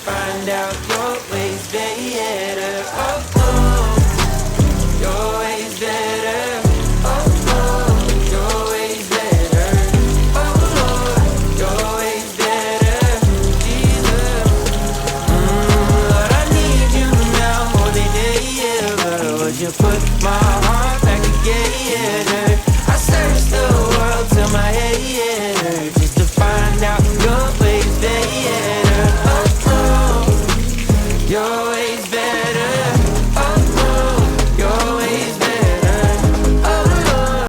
find out your ways better. Oh, oh, your ways better. Oh, oh, your ways better. Oh, Lord, your ways better. Jesus, Lord, I need you now more than ever. Would you put my heart back together? I searched the world till my head hurt.